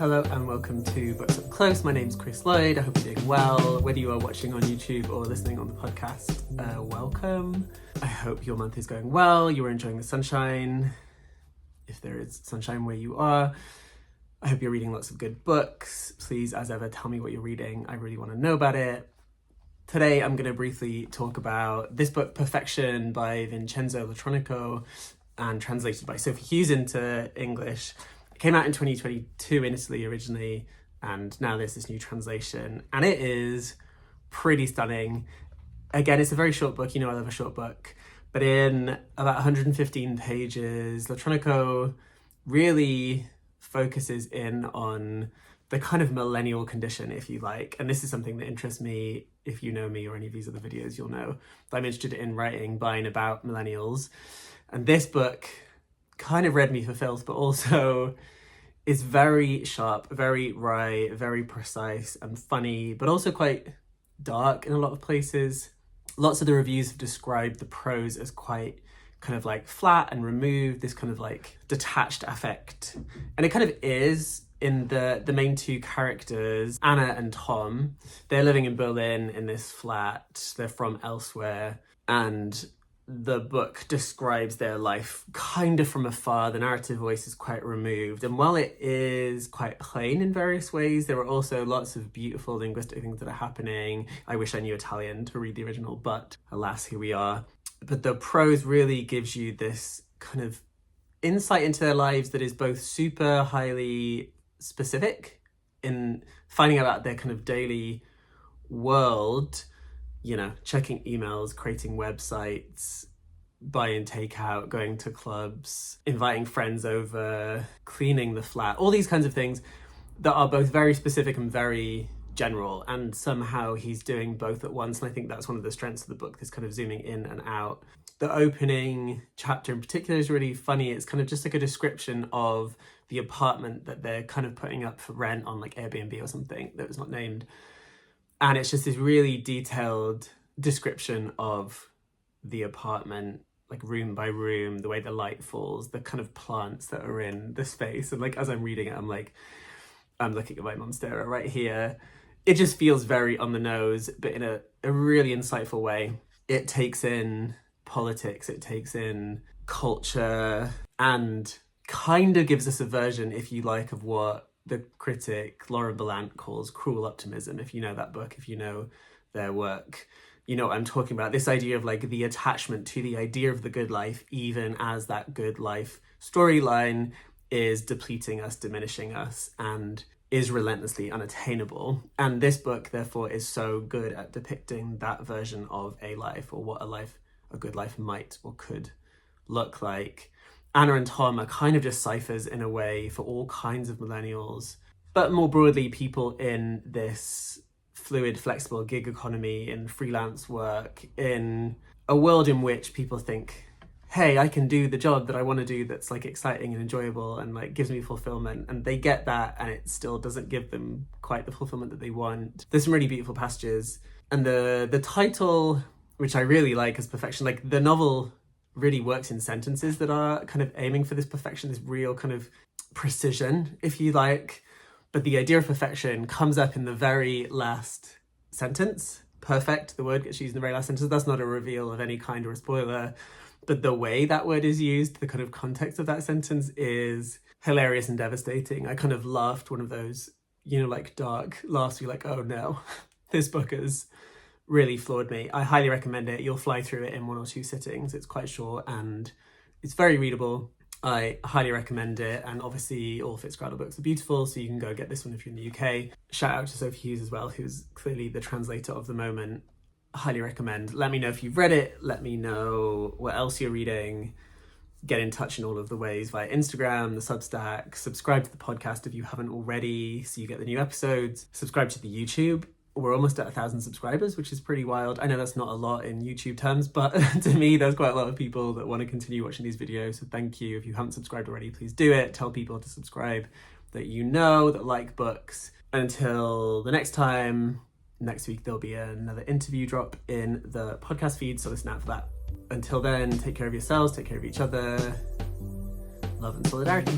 Hello and welcome to Books Up Close. My name's Chris Lloyd. I hope you're doing well. Whether you are watching on YouTube or listening on the podcast, welcome. I hope your month is going well. You are enjoying the sunshine, if there is sunshine where you are. I hope you're reading lots of good books. Please, as ever, tell me what you're reading. I really want to know about it. Today, I'm going to briefly talk about this book, Perfection by Vincenzo Latronico, and translated by Sophie Hughes into English. It came out in 2022 in Italy originally, and now there's this new translation, and it is pretty stunning. Again, it's a very short book. You know I love a short book. But in about 115 pages, Latronico really focuses in on the kind of millennial condition, if you like. And this is something that interests me. If you know me or any of these other videos, you'll know that I'm interested in writing by and about millennials. And this book kind of read me for filth, but also is very sharp, very wry, very precise and funny, but also quite dark in a lot of places. Lots of the reviews have described the prose as quite kind of like flat and removed, this kind of like detached affect. And it kind of is in the main two characters, Anna and Tom. They're living in Berlin in this flat. They're from elsewhere. And the book describes their life kind of from afar. The narrative voice is quite removed. And while it is quite plain in various ways, there are also lots of beautiful linguistic things that are happening. I wish I knew Italian to read the original, but alas, here we are. But the prose really gives you this kind of insight into their lives that is both super highly specific in finding out about their kind of daily world, you know, checking emails, creating websites, buying takeout, going to clubs, inviting friends over, cleaning the flat, all these kinds of things that are both very specific and very general, and somehow he's doing both at once. And I think that's one of the strengths of the book, this kind of zooming in and out. The opening chapter in particular is really funny. It's kind of just like a description of the apartment that they're kind of putting up for rent on like Airbnb or something that was not named. And it's just this really detailed description of the apartment, like room by room, the way the light falls, the kind of plants that are in the space. And like, as I'm reading it, I'm looking at my monstera right here. It just feels very on the nose, but in a really insightful way. It takes in politics, it takes in culture, and kind of gives us a version, if you like, of what the critic Laura Ballant calls cruel optimism. If you know that book, if you know their work, you know what I'm talking about. This idea of like the attachment to the idea of the good life, even as that good life storyline is depleting us, diminishing us, and is relentlessly unattainable. And this book, therefore, is so good at depicting that version of a life, or what a good life might or could look like. Anna and Tom are kind of just ciphers in a way for all kinds of millennials, but more broadly, people in this fluid, flexible gig economy, in freelance work, in a world in which people think, hey, I can do the job that I want to do that's like exciting and enjoyable and like gives me fulfillment. And they get that, and it still doesn't give them quite the fulfillment that they want. There's some really beautiful passages. And the title, which I really like, is Perfection. Like, the novel really works in sentences that are kind of aiming for this perfection, this real kind of precision, if you like. But the idea of perfection comes up in the very last sentence. Perfect, the word gets used in the very last sentence. That's not a reveal of any kind or a spoiler. But the way that word is used, the kind of context of that sentence is hilarious and devastating. I kind of laughed, one of those, you know, like dark laughs. You're like, oh no, this book has really floored me. I highly recommend it. You'll fly through it in 1 or 2 sittings. It's quite short and it's very readable. I highly recommend it. And obviously all Fitzcarraldo books are beautiful, so you can go get this one if you're in the UK. Shout out to Sophie Hughes as well, who's clearly the translator of the moment. Highly recommend. Let me know if you've read it. Let me know what else you're reading. Get in touch in all of the ways via Instagram, the Substack. Subscribe to the podcast if you haven't already, so you get the new episodes. Subscribe to the YouTube. We're almost at 1,000 subscribers, which is pretty wild. I know that's not a lot in YouTube terms, but to me, there's quite a lot of people that want to continue watching these videos. So thank you. If you haven't subscribed already, please do it. Tell people to subscribe that you know, that like books. Until the next time, next week, there'll be another interview drop in the podcast feed, so listen out for that. Until then, take care of yourselves, take care of each other. Love and solidarity.